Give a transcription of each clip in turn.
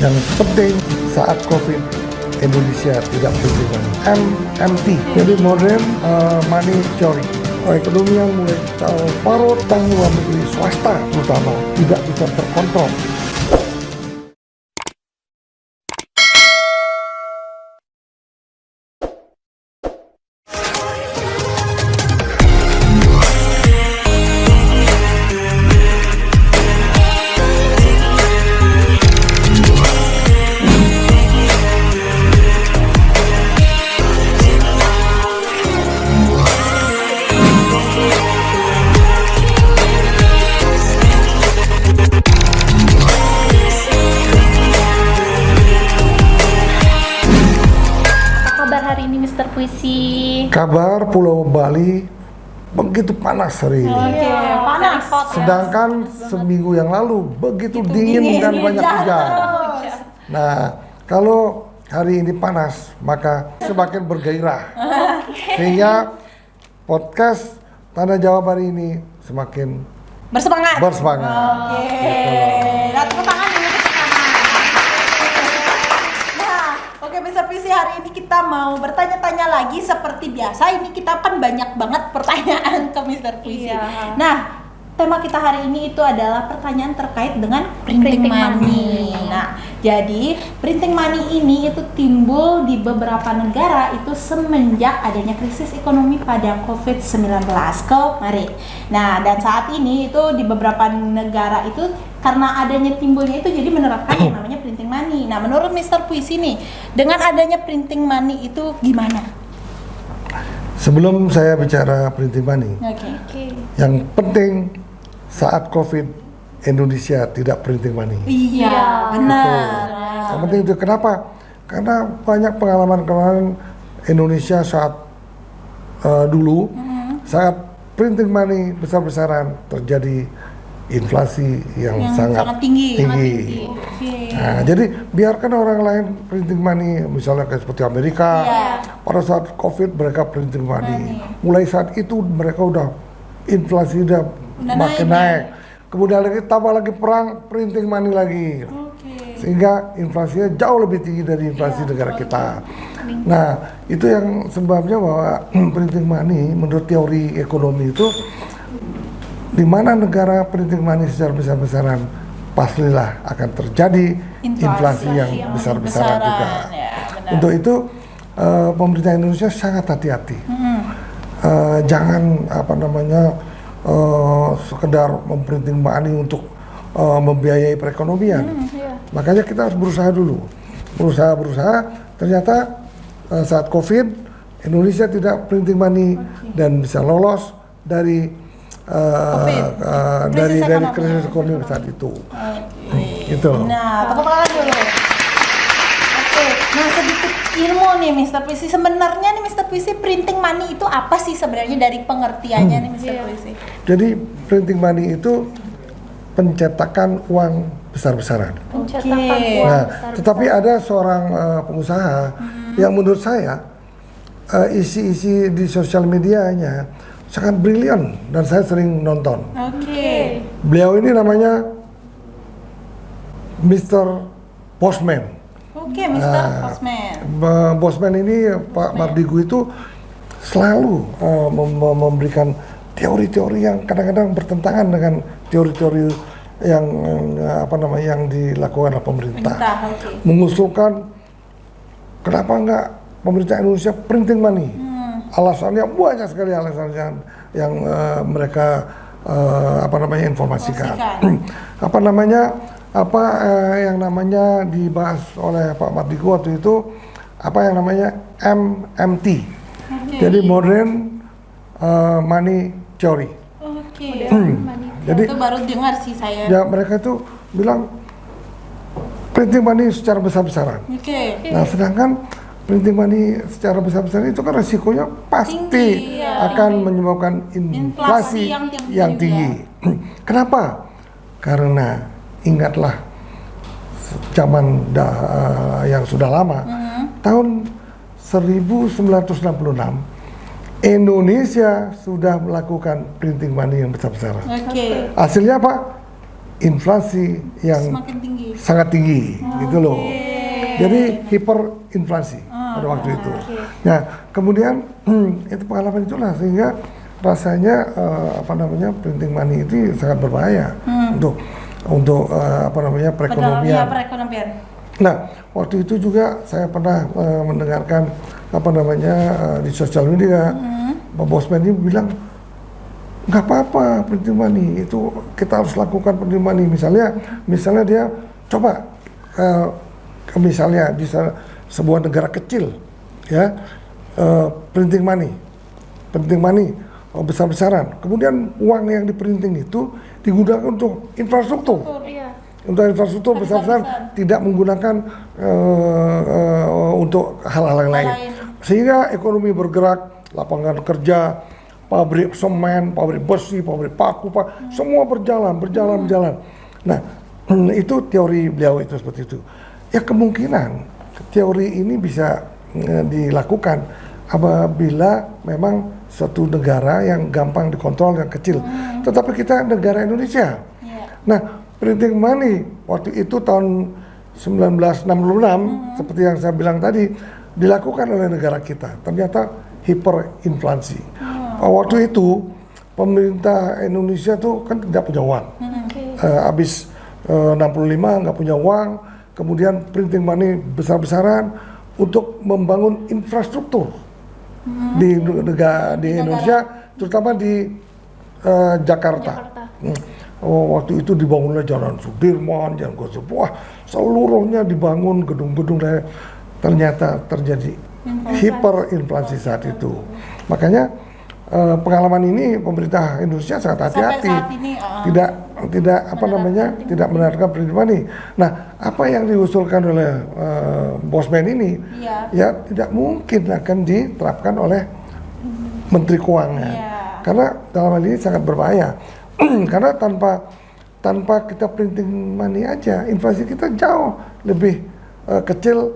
Yang penting saat COVID, Indonesia tidak printing money. MMT, jadi modern money theory. Ekonomi yang mulai parut tanggung luar negeri swasta terutama tidak bisa terkontrol. Mister Puisi. Kabar Pulau Bali begitu panas hari ini. Panas. Sedangkan seminggu yang lalu begitu dingin dan banyak hujan. Nah, kalau hari ini panas, maka semakin bergairah. Sehingga podcast Tanah Jawab hari ini semakin bersemangat. Gitu. Nah, tepuk tangan dulu. Mister Puisi, hari ini kita mau bertanya-tanya lagi seperti biasa. Ini kita kan banyak banget pertanyaan ke Mister Puisi. Iya. Nah, tema kita hari ini itu adalah pertanyaan terkait dengan printing money. Nah, jadi printing money ini itu timbul di beberapa negara itu semenjak adanya krisis ekonomi pada COVID-19 kemarin. Nah, dan saat ini itu di beberapa negara itu karena adanya timbulnya itu jadi menerapkan yang namanya printing money. Nah, menurut Mister Puisi nih, dengan adanya printing money itu gimana? Sebelum saya bicara printing money, yang penting saat COVID, Indonesia tidak printing money. Iya, benar. Yang penting itu kenapa? Karena banyak pengalaman Indonesia saat dulu, saat printing money besar-besaran terjadi inflasi yang sangat tinggi. Nah, jadi biarkan orang lain printing money, misalnya kayak seperti Amerika, pada saat COVID mereka printing money. Mulai saat itu mereka udah inflasi udah makin naik. Kemudian lagi tambah lagi perang, printing money lagi. Sehingga inflasinya jauh lebih tinggi dari inflasi negara kita. Nah, itu yang sebabnya bahwa printing money menurut teori ekonomi itu di mana negara printing money secara besar-besaran pastilah akan terjadi inflasi yang besar-besaran juga. Untuk itu pemerintah Indonesia sangat hati-hati. Jangan sekedar memprinting money untuk membiayai perekonomian. Makanya kita harus berusaha dulu. Berusaha. Ternyata saat COVID Indonesia tidak printing money dan bisa lolos dari krisis ekonomi saat itu. Gitu. Nah, tepuk tangan dulu. Nah, sedikit ilmu nih Mister Puisi. Sebenarnya nih Mister Puisi, printing money itu apa sih sebenarnya dari pengertiannya nih Mister Puisi? Jadi printing money itu pencetakan uang besar-besaran. Nah, tetapi ada seorang pengusaha yang menurut saya isi-isi di sosial medianya sangat brilian dan saya sering nonton. Beliau ini namanya Mr. Postman. Mr. Postman. Postman ini Pak Mardigu itu selalu memberikan teori-teori yang kadang-kadang bertentangan dengan teori-teori yang yang dilakukan oleh pemerintah. Mengusulkan kenapa enggak pemerintah Indonesia printing money. Alasannya banyak sekali alasan yang mereka informasikan. Yang namanya dibahas oleh Pak Mardigu waktu itu yang namanya MMT. Jadi modern money theory. Jadi itu baru dengar sih saya. Ya, mereka itu bilang printing money secara besar-besaran. Nah, sedangkan printing money secara besar-besaran itu kan resikonya pasti akan menyebabkan inflasi yang tinggi. Kenapa? Karena ingatlah zaman yang sudah lama, tahun 1966 Indonesia sudah melakukan printing money yang besar-besaran. Hasilnya apa? inflasi yang Semakin tinggi. sangat tinggi, gitu loh. Jadi hiperinflasi pada waktu itu. Nah, kemudian itu pengalaman itulah sehingga rasanya printing money itu sangat berbahaya untuk perekonomian. Iya, perekonomian. Nah, waktu itu juga saya pernah mendengarkan di sosial media, Pak Bosman ini bilang nggak apa-apa printing money itu kita harus lakukan printing money. Misalnya dia coba misalnya di sebuah negara kecil ya printing money besar-besaran, kemudian uang yang diprinting itu digunakan untuk infrastruktur. Untuk infrastruktur besar-besaran, tidak menggunakan untuk hal-hal yang lain. Sehingga ekonomi bergerak, lapangan kerja, pabrik semen, pabrik besi, pabrik paku, semua berjalan. Nah, itu teori beliau itu seperti itu. Ya kemungkinan teori ini bisa dilakukan apabila memang suatu negara yang gampang dikontrol, yang kecil. Tetapi kita negara Indonesia. Nah, printing money waktu itu tahun 1966 seperti yang saya bilang tadi dilakukan oleh negara kita. Ternyata hiperinflasi. Waktu itu pemerintah Indonesia tuh kan tidak punya uang. Habis 65 nggak punya uang, kemudian printing money besar-besaran untuk membangun infrastruktur di Indonesia, terutama di Jakarta. Waktu itu dibangunlah Jalan Sudirman, Jalan Gosip, seluruhnya dibangun gedung-gedung, ternyata terjadi hiperinflasi saat itu. Makanya pengalaman ini pemerintah Indonesia sangat hati-hati, tidak menerapkan printing money. Nah, apa yang diusulkan oleh Bosman ini, ya tidak mungkin akan diterapkan oleh Menteri Keuangan, karena dalam hal ini sangat berbahaya. Karena tanpa kita printing money aja, inflasi kita jauh lebih kecil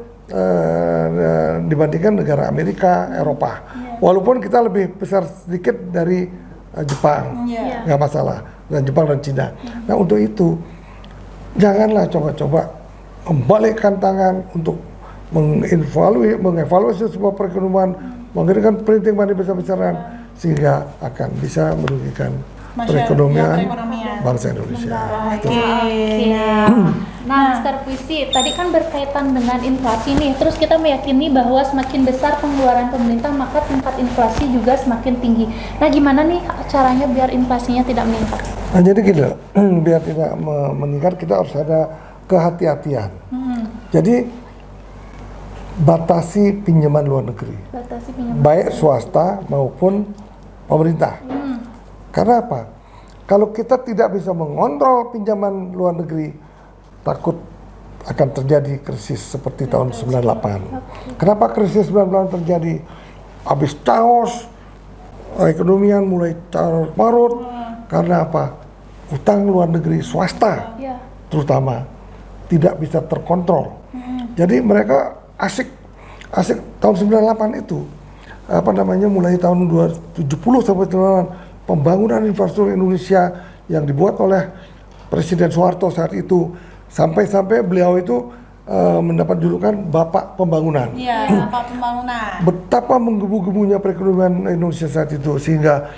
dibandingkan negara Amerika, Eropa. Walaupun kita lebih besar sedikit dari Jepang, nggak masalah, dan Jepang dan Cina. Nah, untuk itu janganlah coba-coba membalikkan tangan untuk mengevaluasi sebuah perekonomian, menggunakan printing money besar-besaran sehingga akan bisa merugikan perekonomian bangsa Indonesia. Nah, Mr. Puisi, tadi kan berkaitan dengan inflasi nih, terus kita meyakini bahwa semakin besar pengeluaran pemerintah maka tingkat inflasi juga semakin tinggi. Nah, gimana nih caranya biar inflasinya tidak meningkat? Nah, jadi gitu, biar tidak meningkat kita harus ada kehati-hatian. Jadi batasi pinjaman luar negeri, baik swasta maupun pemerintah. Karena apa? Kalau kita tidak bisa mengontrol pinjaman luar negeri, takut akan terjadi krisis seperti tahun 98. Kenapa krisis 98 terjadi? Habis chaos, ekonomian mulai carut marut. Karena apa? Utang luar negeri swasta, terutama tidak bisa terkontrol. Jadi mereka asik tahun 98 itu, mulai tahun 2070 sampai pembangunan infrastruktur Indonesia yang dibuat oleh Presiden Soeharto saat itu, sampai beliau itu mendapat julukan Bapak Pembangunan. Iya, Bapak Pembangunan. Betapa menggebu-gebunya perekonomian Indonesia saat itu sehingga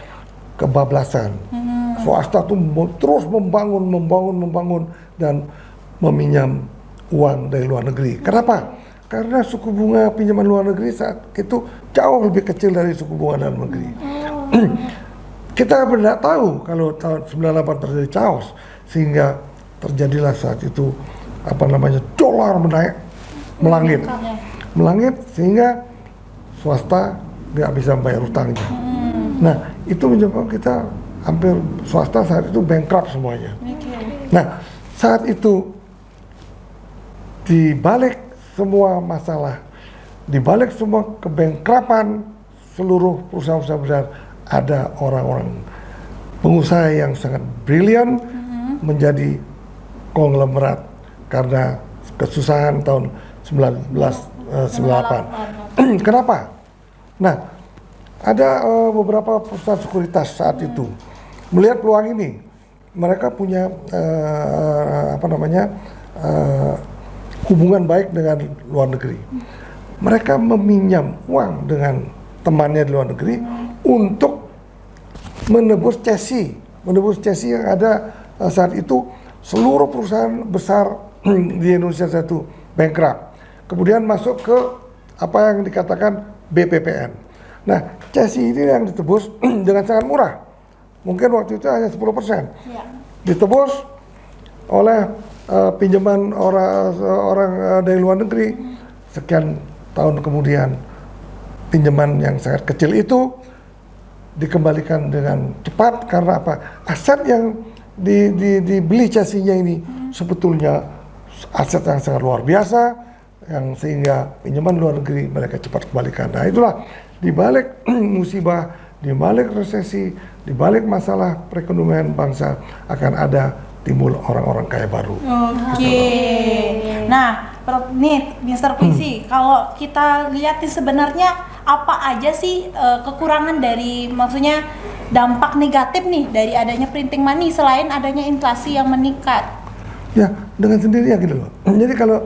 kebablasan. Swasta itu terus membangun dan meminjam uang dari luar negeri. Kenapa? Karena suku bunga pinjaman luar negeri saat itu jauh lebih kecil dari suku bunga dalam negeri. Kita tidak tahu kalau tahun 98 terjadi chaos sehingga terjadilah saat itu dolar melangit sehingga swasta nggak bisa membayar utangnya. Nah, itu menyebabkan kita hampir swasta saat itu bankrupt semuanya. Nah, saat itu di balik semua masalah, di balik semua kebankruptan seluruh perusahaan-perusahaan besar, ada orang-orang pengusaha yang sangat brilian menjadi konglomerat karena kesusahan tahun 1998. Kenapa? Nah, ada beberapa perusahaan sekuritas saat itu melihat peluang ini. mereka punya hubungan baik dengan luar negeri. Mereka meminjam uang dengan temannya di luar negeri untuk menebus cesi yang ada saat itu. Seluruh perusahaan besar di Indonesia satu bankrupt, kemudian masuk ke apa yang dikatakan BPPN. Nah, cesi ini yang ditebus dengan sangat murah, mungkin waktu itu hanya 10%. Ya. Ditebus oleh pinjaman orang dari luar negeri. Sekian tahun kemudian pinjaman yang sangat kecil itu dikembalikan dengan cepat. Karena apa? Aset yang dibeli cesinya ini sebetulnya aset yang sangat luar biasa, yang sehingga pinjaman luar negeri mereka cepat kembalikan. Nah, itulah di balik musibah, di balik resesi, di balik masalah perekonomian bangsa akan ada timbul orang-orang kaya baru. Oke. Nah, nih Mr. Puisi, kalau kita lihat nih sebenarnya apa aja sih kekurangan dari, maksudnya dampak negatif nih dari adanya printing money selain adanya inflasi yang meningkat? Ya, dengan sendirinya gitu loh. Jadi kalau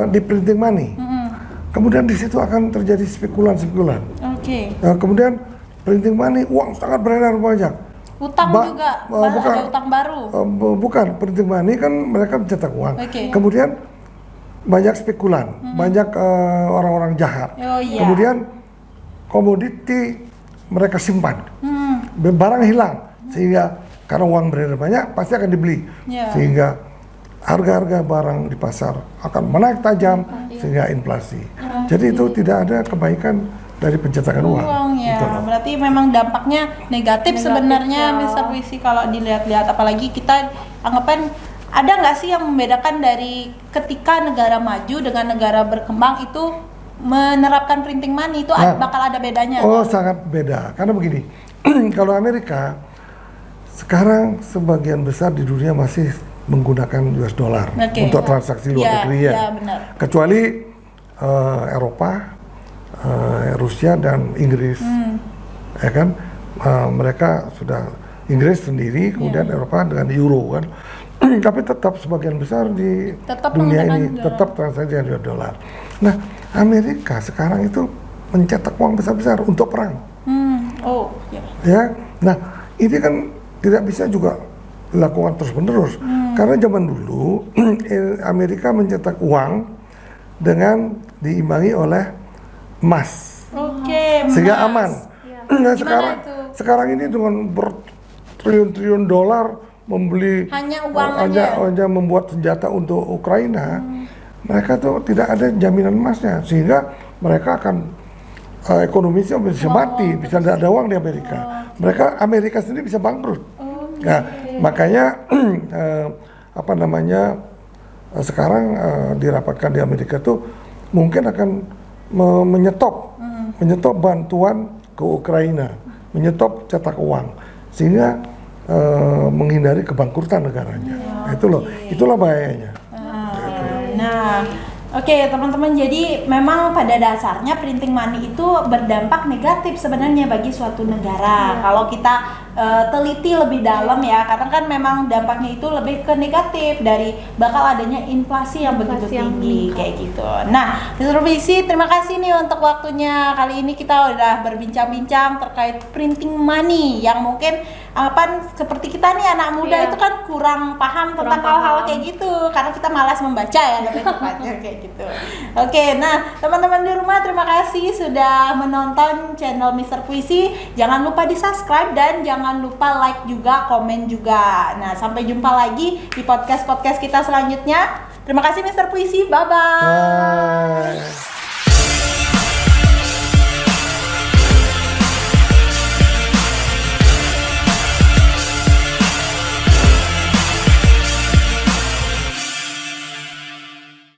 di printing money, kemudian di situ akan terjadi spekulan. Oke. Kemudian printing money, uang sangat beredar banyak. Utang juga, bukan, ada utang baru. Bukan, printing money kan mereka mencetak uang. Oke. Kemudian banyak spekulan, banyak orang-orang jahat. Oh, iya. Kemudian komoditi mereka simpan, barang hilang, sehingga karena uang beredar banyak pasti akan dibeli, Yeah. sehingga harga-harga barang di pasar akan menaik tajam, sehingga inflasi. Jadi itu tidak ada kebaikan dari pencetakan uang. Ya, Gitu loh. berarti memang dampaknya negatif sebenarnya, ya. Mr. Puisi, kalau dilihat-lihat. Apalagi kita anggapan, ada nggak sih yang membedakan dari ketika negara maju dengan negara berkembang itu menerapkan printing money itu bakal ada bedanya? Oh, sangat beda. Karena begini, kalau Amerika sekarang sebagian besar di dunia masih menggunakan US dollar untuk transaksi luar negeri ya. Ya, benar. Kecuali Eropa, Rusia dan Inggris, ya kan? Mereka sudah Inggris sendiri, kemudian Eropa dengan euro kan. Tapi tetap sebagian besar di dunia ini tetap transaksi dengan US dollar. Nah, Amerika sekarang itu mencetak uang besar-besar untuk perang. Oh, ya. Ya, nah ini kan tidak bisa juga dilakukan terus-menerus. Karena zaman dulu Amerika mencetak uang dengan diimbangi oleh emas, sehingga aman. Nah, sekarang ini dengan bertriliun-triliun dolar membeli hanya uang aja. hanya membuat senjata untuk Ukraina, mereka tuh tidak ada jaminan emasnya, sehingga mereka akan ekonomisnya bisa mati, bisa tidak ada uang di Amerika. Amerika sendiri bisa bangkrut. Nah, makanya sekarang dirapatkan di Amerika tuh mungkin akan menyetop bantuan ke Ukraina, menyetop cetak uang, sehingga menghindari kebangkrutan negaranya. Itulah bahayanya. Nah, oke, teman-teman, jadi memang pada dasarnya printing money itu berdampak negatif sebenarnya bagi suatu negara. Kalau kita teliti lebih dalam ya, karena kan memang dampaknya itu lebih ke negatif dari bakal adanya inflasi yang begitu tinggi kayak gitu. Nah, Mr. Puisi, terima kasih nih untuk waktunya. Kali ini kita udah berbincang-bincang terkait printing money yang mungkin seperti kita nih anak muda itu kan kurang paham tentang hal-hal kayak gitu karena kita malas membaca ya lebih tepatnya kayak gitu. Oke, nah teman-teman di rumah, terima kasih sudah menonton channel Mr. Puisi. Jangan lupa di subscribe dan jangan lupa like juga, komen juga. Nah, sampai jumpa lagi di podcast kita selanjutnya. Terima kasih Mr. Puisi, bye-bye. Bye.